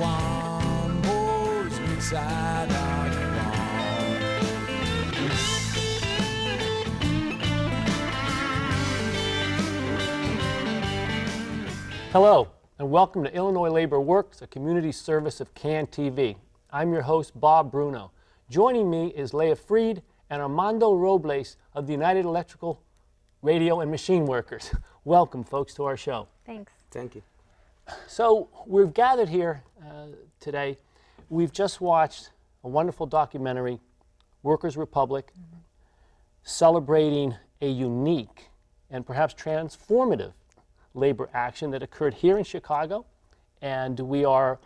one whose side are you on? Hello, and welcome to Illinois Labor Works, a community service of CAN TV. I'm your host, Bob Bruno. Joining me is Leah and Armando Robles of the United Electrical, Radio, and Machine Workers. Welcome, folks, to our show. Thanks. Thank you. So we've gathered here today. We've just watched a wonderful documentary, Workers' Republic, celebrating a unique and perhaps transformative labor action that occurred here in Chicago, and we are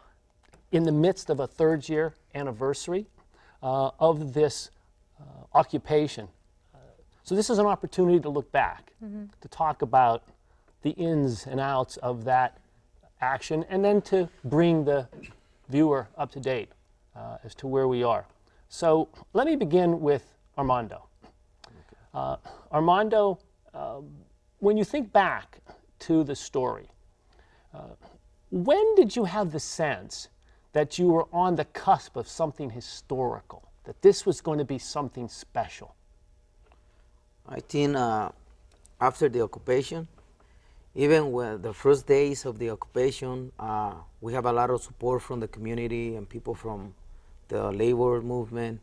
in the midst of a third-year anniversary of this occupation. So this is an opportunity to look back, to talk about the ins and outs of that action, and then to bring the viewer up to date as to where we are. So let me begin with Armando. Armando, when you think back to the story, when did you have the sense that you were on the cusp of something historical, that this was going to be something special? I think after the occupation, even when the first days of the occupation, we have a lot of support from the community and people from the labor movement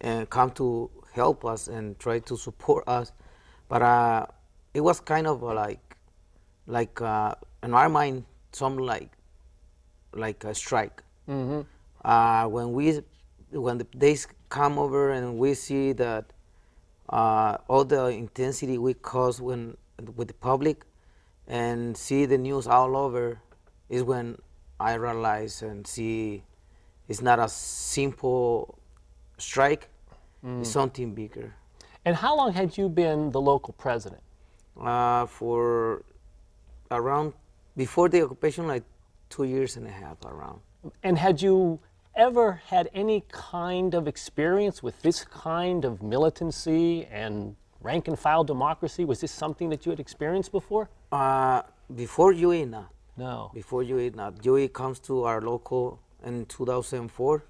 and come to help us and try to support us. But it was kind of like in our mind, something like a strike. When the days come over and we see that all the intensity we cause with the public and see the news all over is when I realize and see it's not a simple strike, it's something bigger. And how long had you been the local president? For around, before the occupation, like 2.5 years around. And had you ever had any kind of experience with this kind of militancy and rank and file democracy? Was this something that you had experienced before? Before UE, not. No. Before UE, not. UE comes to our local in 2004.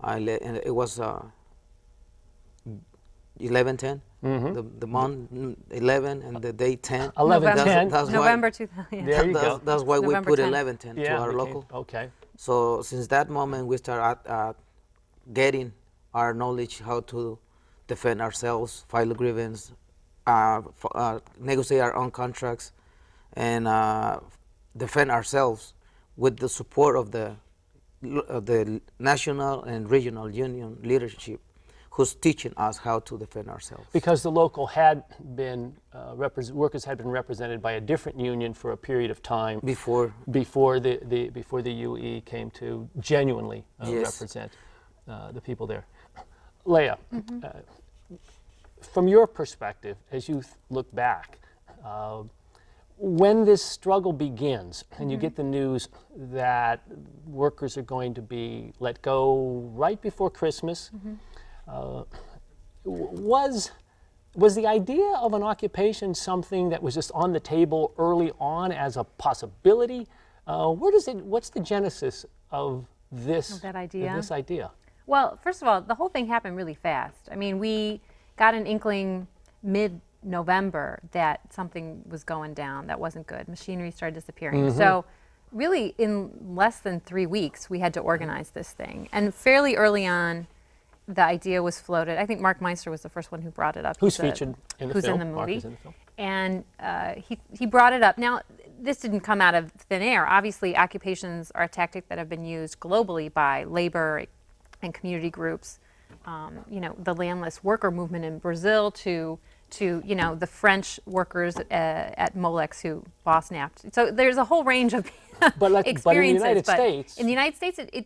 And it was 11/10. The month 11 and the day 10. 11/10. That's November why, 2000. There you go. That's why we November put 10th. 11/10 to our local. Okay. So since that moment, we start getting our knowledge how to defend ourselves, file a grievance, negotiate our own contracts, and defend ourselves with the support of the national and regional union leadership, who's teaching us how to defend ourselves. Because the local had been, workers had been represented by a different union for a period of time Before the UE came to genuinely represent the people there. Leah, from your perspective, as you look back, when this struggle begins and you get the news that workers are going to be let go right before Christmas, was the idea of an occupation something that was just on the table early on as a possibility? What's the genesis of this, that idea? Of this idea? Well, first of all, the whole thing happened really fast. I mean, we got an inkling mid-November that something was going down that wasn't good. Machinery started disappearing. So really, in less than 3 weeks, we had to organize this thing. And fairly early on, the idea was floated. I think Mark Meister was the first one who brought it up. Who's featured in the who's film? in the Mark movie. is in the film. And he brought it up. Now, this didn't come out of thin air. Obviously, occupations are a tactic that have been used globally by labor and community groups. You know, the landless worker movement in Brazil to you know, the French workers at Molex who boss napped. So there's a whole range of experiences. But in the United States, in the United States, it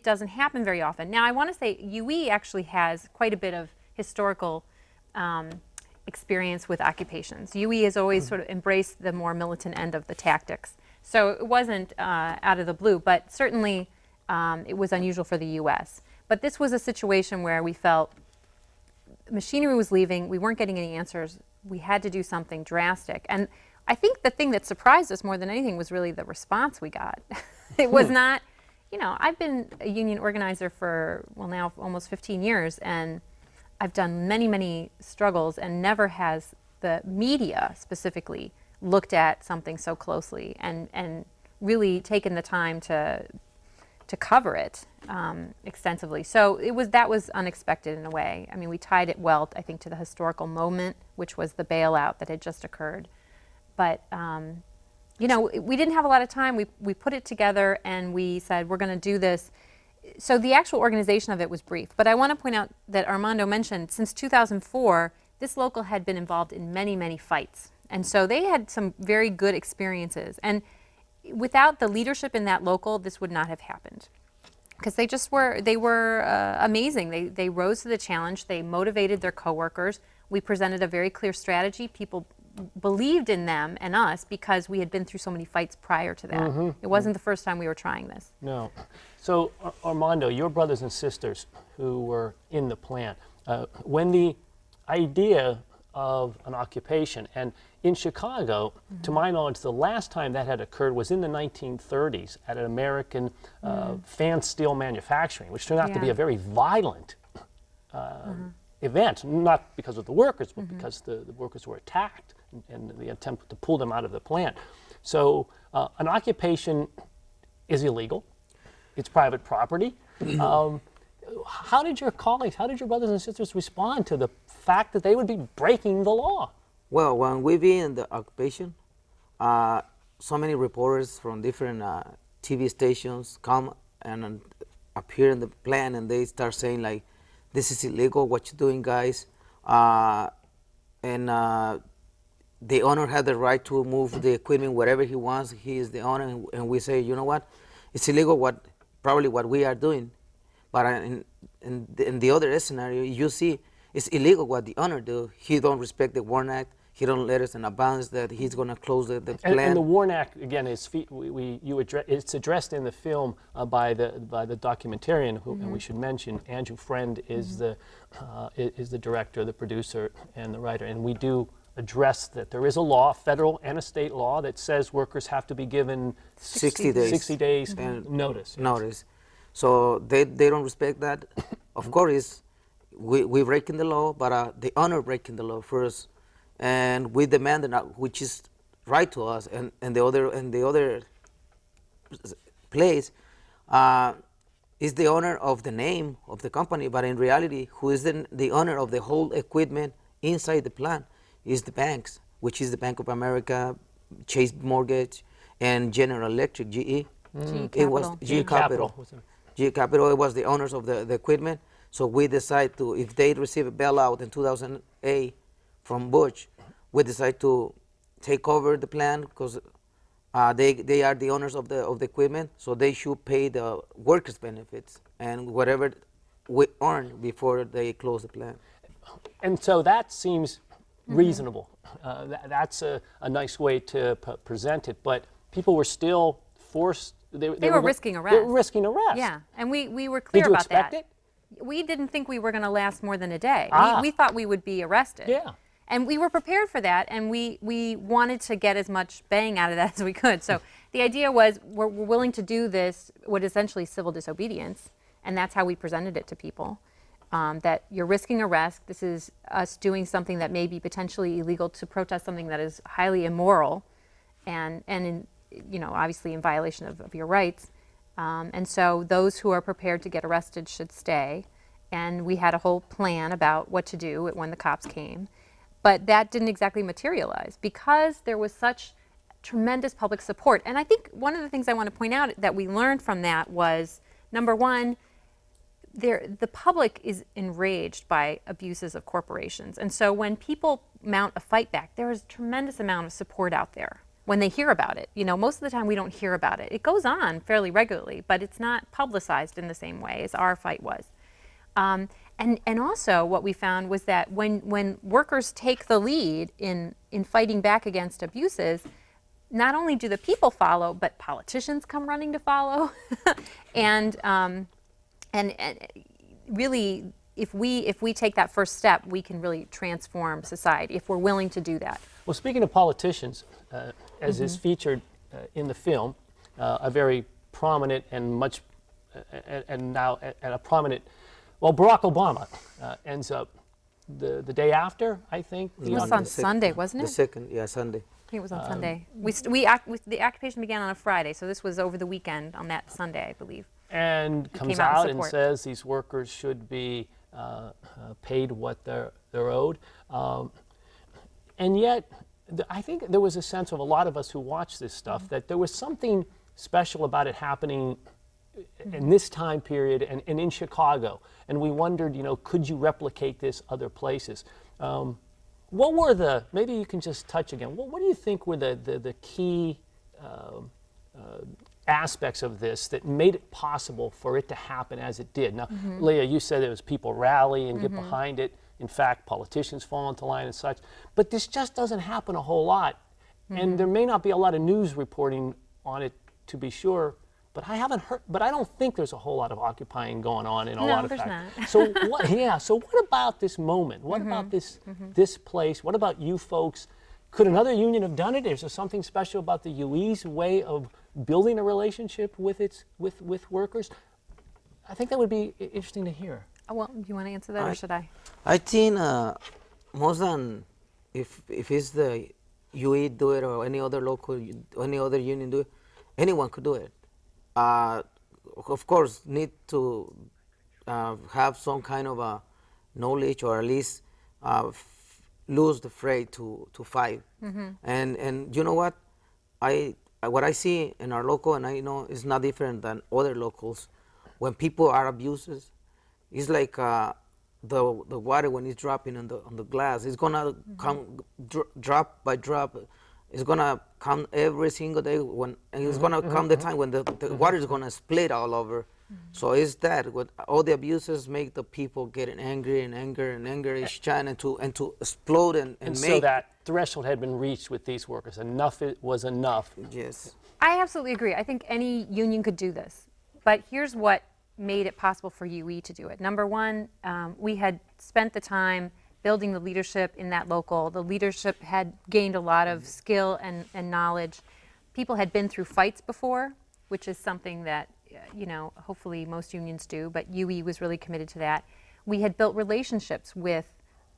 doesn't happen very often. Now, I want to say UE actually has quite a bit of historical experience with occupations. UE has always sort of embraced the more militant end of the tactics. So it wasn't out of the blue, but certainly it was unusual for the U.S. But this was a situation where we felt machinery was leaving, we weren't getting any answers, we had to do something drastic. And I think the thing that surprised us more than anything was really the response we got. It was not, you know, I've been a union organizer for, well, now almost 15 years, and I've done many, many struggles, and never has the media specifically looked at something so closely and really taken the time to cover it extensively. So that was unexpected in a way. I mean, we tied it well, I think, to the historical moment, which was the bailout that had just occurred. But you know, we didn't have a lot of time. We put it together and we said, we're going to do this. So the actual organization of it was brief. But I want to point out that Armando mentioned, since 2004, this local had been involved in many, many fights. And so they had some very good experiences. And without the leadership in that local, this would not have happened. Because they were amazing. They rose to the challenge. They motivated their coworkers. We presented a very clear strategy. People believed in them and us because we had been through so many fights prior to that. It wasn't the first time we were trying this. No. So Armando, your brothers and sisters who were in the plant, when the idea of an occupation, and in Chicago, to my knowledge, the last time that had occurred was in the 1930s at an American fan steel manufacturing, which turned out to be a very violent event, not because of the workers, but because the workers were attacked and the attempt to pull them out of the plant. So an occupation is illegal. It's private property. How did your colleagues, how did your brothers and sisters respond to the fact that they would be breaking the law? Well, when we be in the occupation, so many reporters from different TV stations come and appear in the plant, and they start saying like, this is illegal, what you're doing, guys. The owner had the right to move the equipment wherever he wants. He is the owner, and we say, you know what, it's illegal probably what we are doing. But in the other scenario, you see, it's illegal what the owner do. He don't respect the WARN Act. He don't let us in advance that he's going to close the plant. And the WARN Act, again, is it's addressed in the film by the documentarian, who, and we should mention, Andrew Friend is the director, the producer, and the writer. And we do address that there is a law, federal and a state law, that says workers have to be given 60 days, 60 days and notice. Notice. So they don't respect that. Of course, we're breaking the law, but the owner breaking the law first, and we demand which is right to us. And the other place is the owner of the name of the company, but in reality, who is the owner of the whole equipment inside the plant is the banks, which is the Bank of America, Chase Mortgage, and General Electric, GE. It was GE Capital. GE Capital, it was the owners of the equipment. So we decide to, if they receive a bailout in 2008 from Bush, we decide to take over the plant because they are the owners of the equipment, so they should pay the workers' benefits and whatever we earn before they close the plant. And so that seems reasonable. That's a nice way to present it, but people were still forced. They were risking arrest. They were risking arrest. Yeah, and we were clear about that. Did you expect it? We didn't think we were going to last more than a day. We thought we would be arrested. Yeah. And we were prepared for that, and we wanted to get as much bang out of that as we could. So the idea was we're willing to do this, what is essentially civil disobedience, and that's how we presented it to people, that you're risking arrest. This is us doing something that may be potentially illegal to protest something that is highly immoral and in, you know, obviously in violation of your rights. And so those who are prepared to get arrested should stay. And we had a whole plan about what to do when the cops came. But that didn't exactly materialize because there was such tremendous public support. And I think one of the things I want to point out that we learned from that was, number one, the public is enraged by abuses of corporations. And so when people mount a fight back, there is a tremendous amount of support out there when they hear about it. You know, most of the time we don't hear about it. It goes on fairly regularly, but it's not publicized in the same way as our fight was. And also what we found was that when workers take the lead in fighting back against abuses, not only do the people follow, but politicians come running to follow. and really, if we take that first step, we can really transform society if we're willing to do that. Well, speaking of politicians, as is featured in the film, a very prominent and much and now a prominent, well, Barack Obama ends up the day after, I think. It was on Sunday, wasn't it? The second, yeah, Sunday. I think it was on Sunday. The occupation began on a Friday, so this was over the weekend on that Sunday, I believe. And comes came out in out and support. says these workers should be paid what they're owed. And yet, I think there was a sense of a lot of us who watched this stuff that there was something special about it happening in this time period and in Chicago. And we wondered, could you replicate this other places? What were maybe you can just touch again, what do you think were the key aspects of this that made it possible for it to happen as it did? Now, Leah, you said it was people rally and get behind it. In fact, politicians fall into line and such. But this just doesn't happen a whole lot. And there may not be a lot of news reporting on it, to be sure. But I haven't heard. But I don't think there's a whole lot of occupying going on in a lot of there's facts. not. So what? Yeah. So what about this moment? What about this place? What about you folks? Could another union have done it? Is there something special about the UE's way of building a relationship with with workers? I think that would be interesting to hear. Well, do you want to answer that, or should I? I think more than if it's the UE do it or any other any other union do it, anyone could do it. Of course, need to have some kind of a knowledge, or at least lose the fray to fight. And you know what? What I see in our local, and I know it's not different than other locals, when people are abused, it's like the water when it's dropping on the glass. It's gonna come drop by drop. It's gonna come every single day and it's gonna come the time when the water is gonna split all over. So it's that what all the abuses make the people getting angry and anger each time and to explode and make. So that threshold had been reached with these workers. Enough was enough. Yes. I absolutely agree. I think any union could do this. But here's what made it possible for UE to do it. Number one, we had spent the time building the leadership in that local. The leadership had gained a lot of skill and knowledge. People had been through fights before, which is something that, hopefully most unions do, but UE was really committed to that. We had built relationships with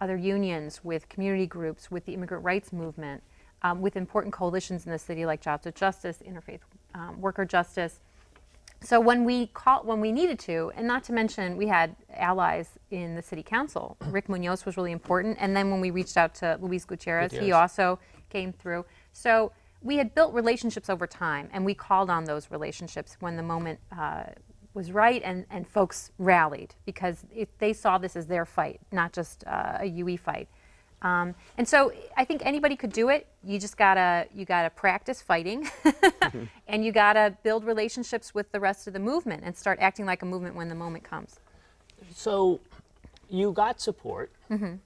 other unions, with community groups, with the immigrant rights movement, with important coalitions in the city like Jobs with Justice, Interfaith Worker Justice. So when we needed to, and not to mention we had allies in the city council. Rick Munoz was really important, and then when we reached out to Luis Gutierrez, he also came through. So we had built relationships over time, and we called on those relationships when the moment was right, and folks rallied because they saw this as their fight, not just a UE fight. And so I think anybody could do it. You just gotta practice fighting, and you gotta build relationships with the rest of the movement and start acting like a movement when the moment comes. So you got support.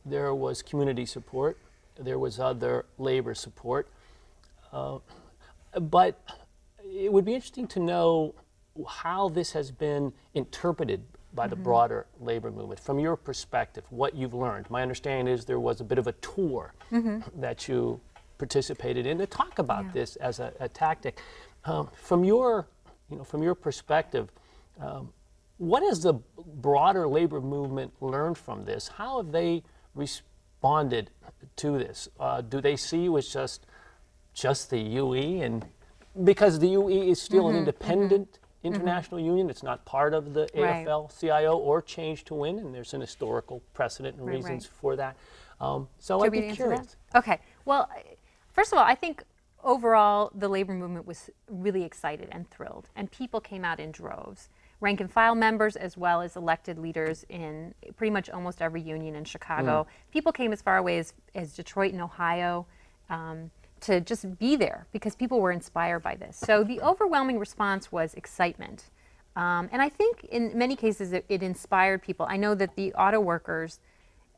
There was community support. There was other labor support. But it would be interesting to know how this has been interpreted by the broader labor movement. From your perspective, what you've learned. My understanding is there was a bit of a tour that you participated in to talk about this as a tactic. From your perspective, what has the broader labor movement learned from this? How have they responded to this? Do they see you as just the UE, and because the UE is still an independent international union, it's not part of the AFL-CIO or Change to Win, and there's an historical precedent and reasons for that. So I'd be curious. Okay. Well, first of all, I think overall the labor movement was really excited and thrilled, and people came out in droves. Rank and file members as well as elected leaders in pretty much almost every union in Chicago. People came as far away as Detroit and Ohio to just be there because people were inspired by this. So the overwhelming response was excitement. And I think in many cases it inspired people. I know that the auto workers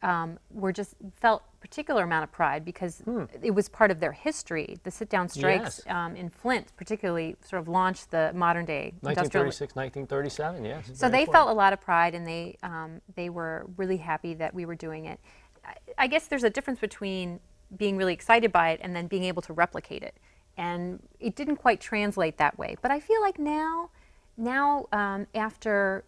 felt a particular amount of pride because it was part of their history. The sit-down strikes in Flint particularly sort of launched the modern day 1936, 1937, yes. So they felt a lot of pride, and they were really happy that we were doing it. I guess there's a difference between being really excited by it and then being able to replicate it. And it didn't quite translate that way. But I feel like now now, after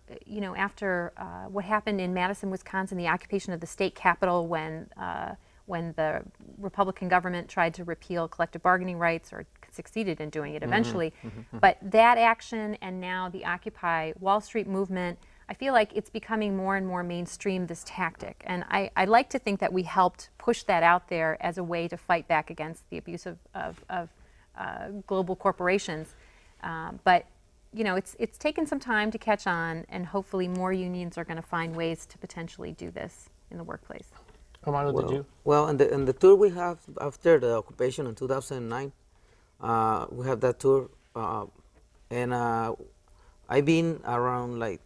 what happened in Madison, Wisconsin, the occupation of the state capitol when the Republican government tried to repeal collective bargaining rights, or succeeded in doing it eventually. But that action, and now the Occupy Wall Street movement, I feel like it's becoming more and more mainstream, this tactic. And I like to think that we helped push that out there as a way to fight back against the abuse of global corporations. But it's taken some time to catch on, and hopefully more unions are going to find ways to potentially do this in the workplace. Armando, did you? Well, in the tour we have after the occupation in 2009, we have that tour, and I've been around like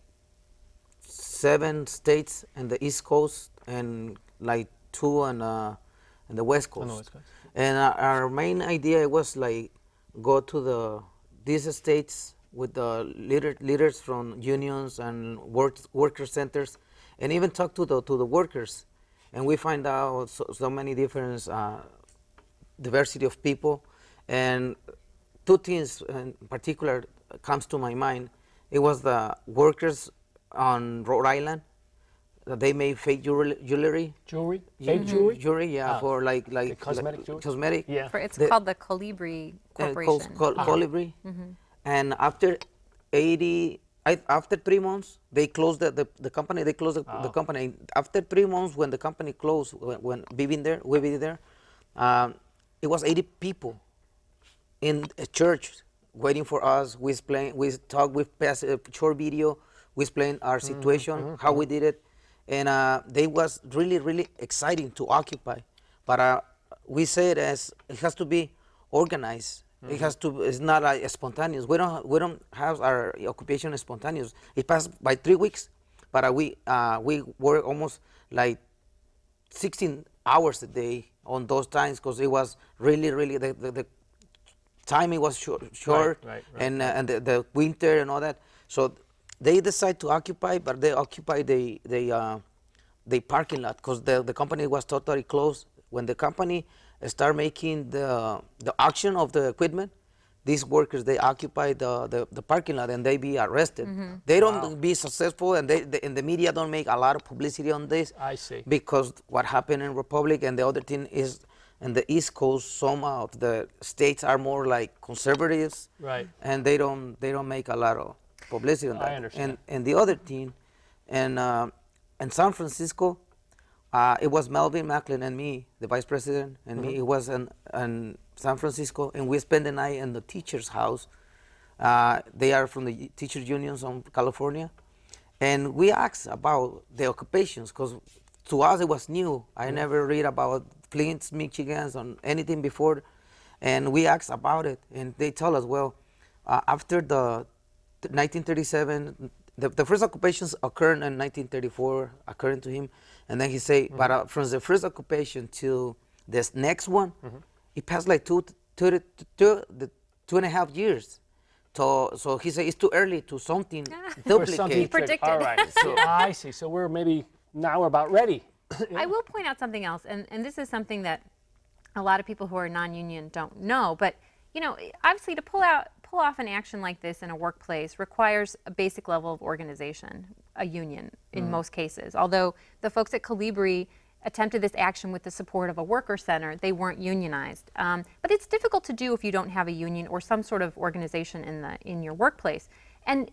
7 states in the East Coast and like 2 on the West Coast. On the West Coast. And our main idea was like go to these states with the leaders from unions and worker centers, and even talk to the workers. And we find out so many different diversity of people. And 2 things in particular comes to my mind. It was the workers on Rhode Island. They made fake jewelry. Jewelry? Fake jewelry? Jewelry, yeah, for like cosmetic jewelry? Cosmetic. Yeah. It's called the Colibri Corporation. Colibri. And after 3 months, they closed the company. They closed the company. After 3 months, when the company closed, when we've been there, it was 80 people in a church waiting for us. We talked, we passed a short video. We explained our situation, how we did it, and they was really, really exciting to occupy. But we said it has to be organized. It has to. It's not spontaneous. We don't have our occupation spontaneous. It passed by 3 weeks, but we work almost like 16 hours a day on those times, because it was really, really the timing was short, right. and the winter and all that. So they decide to occupy, but they occupy the parking lot, because the company was totally closed. When the company start making the auction of the equipment, these workers, they occupy the parking lot, and they be arrested. They don't be successful, and the media don't make a lot of publicity on this. I see. Because what happened in Republic, and the other thing is in the East Coast, some of the states are more like conservatives, Right. and they don't make a lot of publicity on that. I understand. And the other thing, and in San Francisco, it was Melvin Macklin and me, the vice president, and me. It was in San Francisco, and we spent the night in the teacher's house. They are from the teachers' unions of California, and we asked about the occupations, because to us it was new. I never read about Flint, Michigan, or anything before, and we asked about it, and they told us, well, after the 1937, the first occupations occurred in 1934, according to him, and then he said, but from the first occupation to this next one, it passed like 2.5 years. So he said it's too early to something duplicate. He predicted. All right. So I see. So we're about ready. I will point out something else, and this is something that a lot of people who are non-union don't know, but obviously to pull off an action like this in a workplace requires a basic level of organization, a union in most cases. Although the folks at Colibri attempted this action with the support of a worker center, they weren't unionized. But it's difficult to do if you don't have a union or some sort of organization in your workplace. And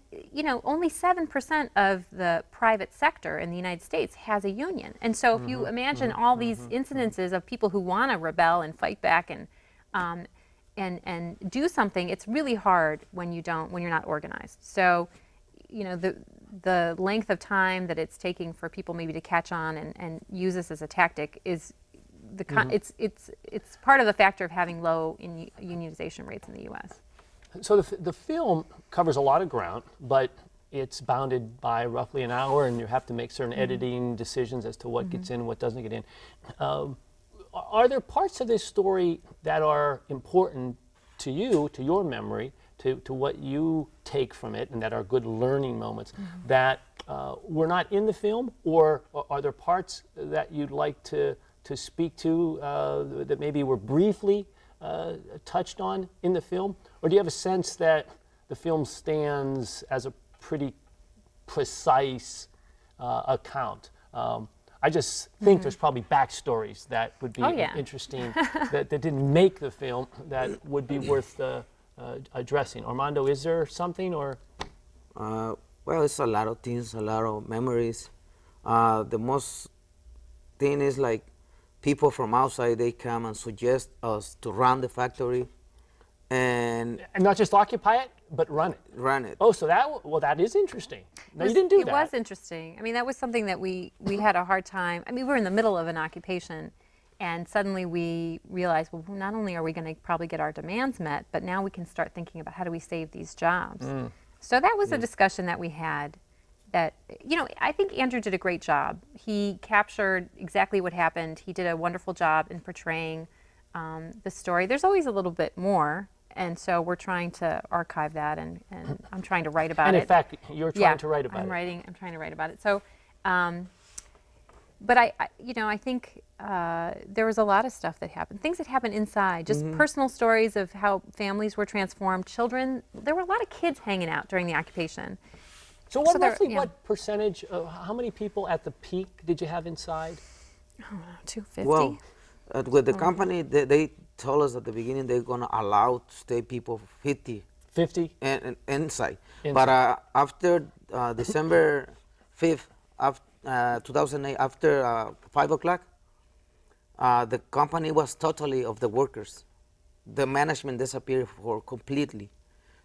only 7% of the private sector in the United States has a union. And so if you imagine all these incidences of people who want to rebel and fight back and do something, it's really hard when you're not organized. So, the length of time that it's taking for people maybe to catch on and use this as a tactic is it's part of the factor of having low unionization rates in the U.S. So the film covers a lot of ground, but it's bounded by roughly an hour, and you have to make certain editing decisions as to what gets in and what doesn't get in. Are there parts of this story that are important to you, to your memory, to what you take from it, and that are good learning moments that were not in the film, or are there parts that you'd like to speak to that maybe were briefly touched on in the film, or do you have a sense that the film stands as a pretty precise account. I just think there's probably backstories that would be Oh, yeah. interesting that didn't make the film that would be worth addressing. Armando, is there something or? Well, it's a lot of things, a lot of memories. The most thing is like people from outside, they come and suggest us to run the factory and not just occupy it, but run it. run it. Oh, so that is interesting. No, you didn't do that. It was interesting. I mean, that was something that we had a hard time. I mean, we were in the middle of an occupation, and suddenly we realized, well, not only are we going to probably get our demands met, but now we can start thinking about how do we save these jobs. So that was a discussion that we had that, you know, I think Andrew did a great job. He captured exactly what happened. He did a wonderful job in portraying the story. There's always a little bit more. And so we're trying to archive that, and I'm trying to write about it. And in fact, you're trying to write about I'm it. I'm trying to write about it. So, but I think there was a lot of stuff that happened. Things that happened inside, just personal stories of how families were transformed. Children, there were a lot of kids hanging out during the occupation. So roughly what percentage, how many people at the peak did you have inside? I don't know, 250? Well, with the company, they told us at the beginning they're going to allow to stay people 50 and inside. But after December 5th, 2008, after 5 o'clock, the company was totally of the workers. The management disappeared completely.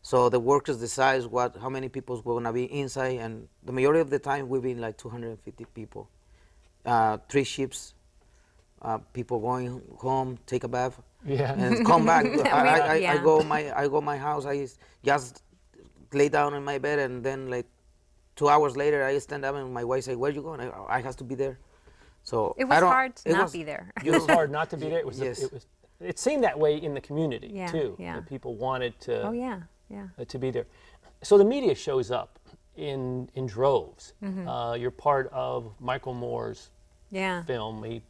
So the workers decide how many people were going to be inside, and the majority of the time we've been like 250 people. 3 shifts, people going home, take a bath, and come back. I go my house. I just lay down in my bed, and then like 2 hours later, I stand up, and my wife say, "Where you going?" I have to be there. So it was hard to not be there. It was hard not to be there. It was. Yes. It seemed that way in the community too. Yeah. That people wanted to. Oh yeah. To be there. So the media shows up in droves. You're part of Michael Moore's film. He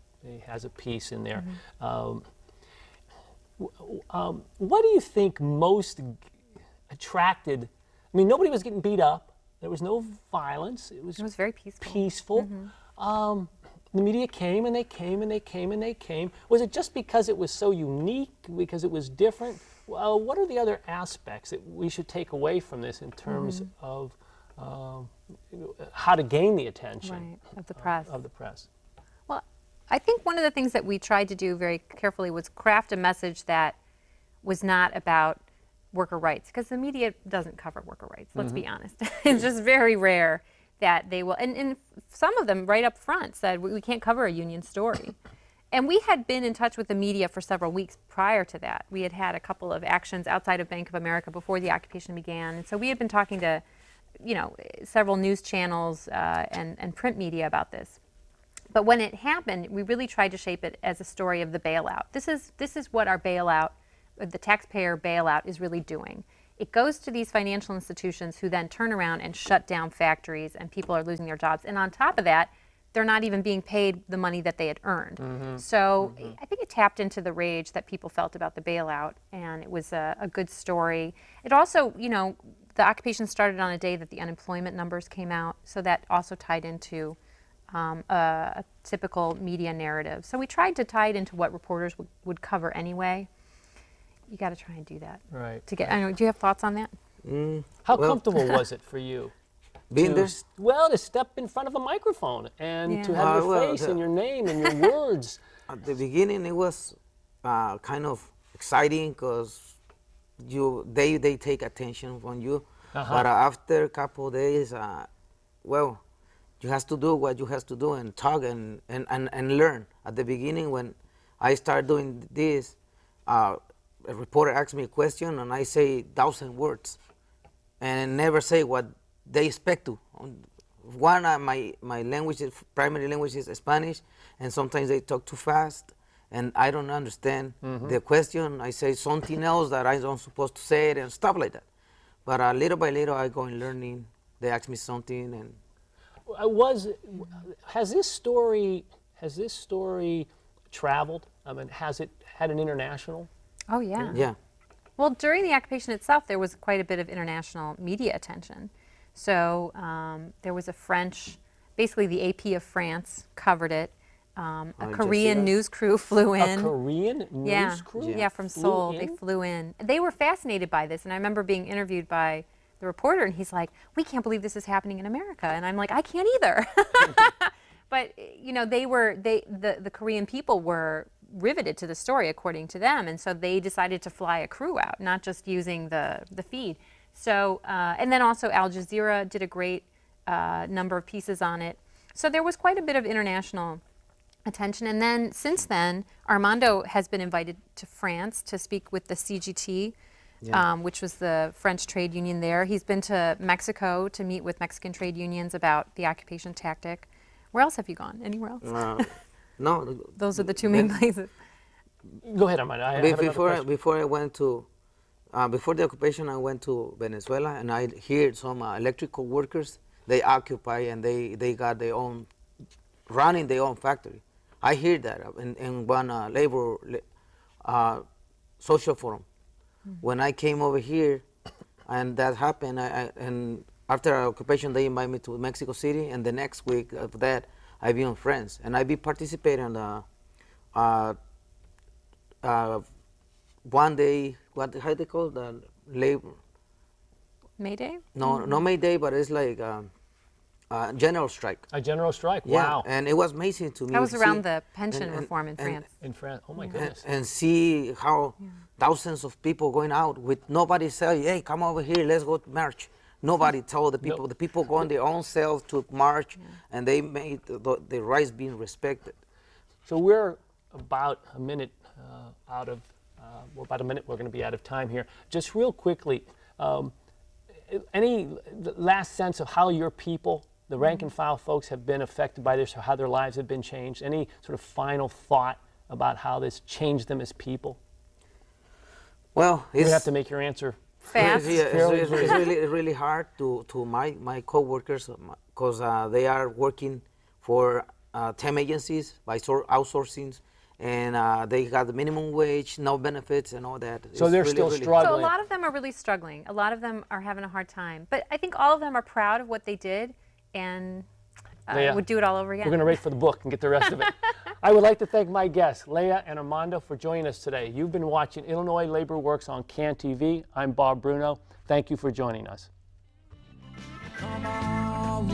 has a piece in there. What do you think most attracted? I mean, nobody was getting beat up. There was no violence. It was very peaceful. The media came and they came and they came and they came. Was it just because it was so unique, because it was different? What are the other aspects that we should take away from this in terms of how to gain the attention of the press? Well, I think one of the things that we tried to do very carefully was craft a message that was not about worker rights, because the media doesn't cover worker rights, let's be honest. It's just very rare that they will, and some of them right up front said, we can't cover a union story. And we had been in touch with the media for several weeks prior to that. We had had a couple of actions outside of Bank of America before the occupation began. And so we had been talking to, several news channels and print media about this. But when it happened, we really tried to shape it as a story of the bailout. This is what our bailout, the taxpayer bailout, is really doing. It goes to these financial institutions who then turn around and shut down factories, and people are losing their jobs. And on top of that, they're not even being paid the money that they had earned. So I think it tapped into the rage that people felt about the bailout, and it was a good story. It also, the occupation started on a day that the unemployment numbers came out, so that also tied into a typical media narrative. So we tried to tie it into what reporters would cover anyway. You got to try and do that. Right. I don't know, do you have thoughts on that? How comfortable was it for you? Being there? To step in front of a microphone and to have your face and your name and your words. At the beginning, it was kind of exciting because they take attention from you. But after a couple of days, you have to do what you have to do and talk and learn. At the beginning, when I started doing this, a reporter asked me a question and I say 1,000 words and never say what they expect to. One, my language, primary language is Spanish, and sometimes they talk too fast, and I don't understand the question. I say something else that I don't supposed to say it and stuff like that. But little by little, I go and learning. They ask me something, and has this story traveled? I mean, has it had an international? Oh yeah. Yeah. Well, during the occupation itself, there was quite a bit of international media attention. So there was a French, basically the AP of France covered it. A Korean news crew flew in. A Korean news crew? Yeah, from Seoul. They flew in. They were fascinated by this, and I remember being interviewed by the reporter, and he's like, "We can't believe this is happening in America," and I'm like, "I can't either." But you know, the Korean people were riveted to the story, according to them, and so they decided to fly a crew out, not just using the feed. So, and then also Al Jazeera did a great number of pieces on it. So there was quite a bit of international attention. And then, since then, Armando has been invited to France to speak with the CGT, which was the French trade union there. He's been to Mexico to meet with Mexican trade unions about the occupation tactic. Where else have you gone? Anywhere else? No. Those are the two main places. Go ahead, Armando. I have another question. Before I went to, before the occupation, I went to Venezuela, and I heard some electrical workers. They occupy and they got their own, running their own factory. I heard that in one labor social forum. When I came over here, and that happened, and after our occupation, they invited me to Mexico City, and the next week of that, I be in France, and I be participating in one day, how they call it, the labor? May Day? No, not May Day, but it's like general strike. A general strike? Yeah, Wow. and it was amazing to me. That was to around see, the pension reform in France. In France? Oh my goodness. and see how thousands of people going out with nobody saying, "Hey, come over here, let's go to march." Nobody told the people. The people going their own self to march, and they made the rights being respected. So we're about a minute out of, well, about a minute we're going to be out of time here. Just real quickly, any last sense of how your people, the rank and file folks, have been affected by this, or how their lives have been changed? Any sort of final thought about how this changed them as people? Well, You have to make your answer Fast. it's really hard to my coworkers, because they are working for temp agencies by outsourcing, and they got the minimum wage, no benefits, and all that. So they're still struggling. So a lot of them are really struggling. A lot of them are having a hard time. But I think all of them are proud of what they did and Leah, would do it all over again. We're going to wait for the book and get the rest of it. I would like to thank my guests, Leah and Armando, for joining us today. You've been watching Illinois Labor Works on CAN TV. I'm Bob Bruno. Thank you for joining us. Come on,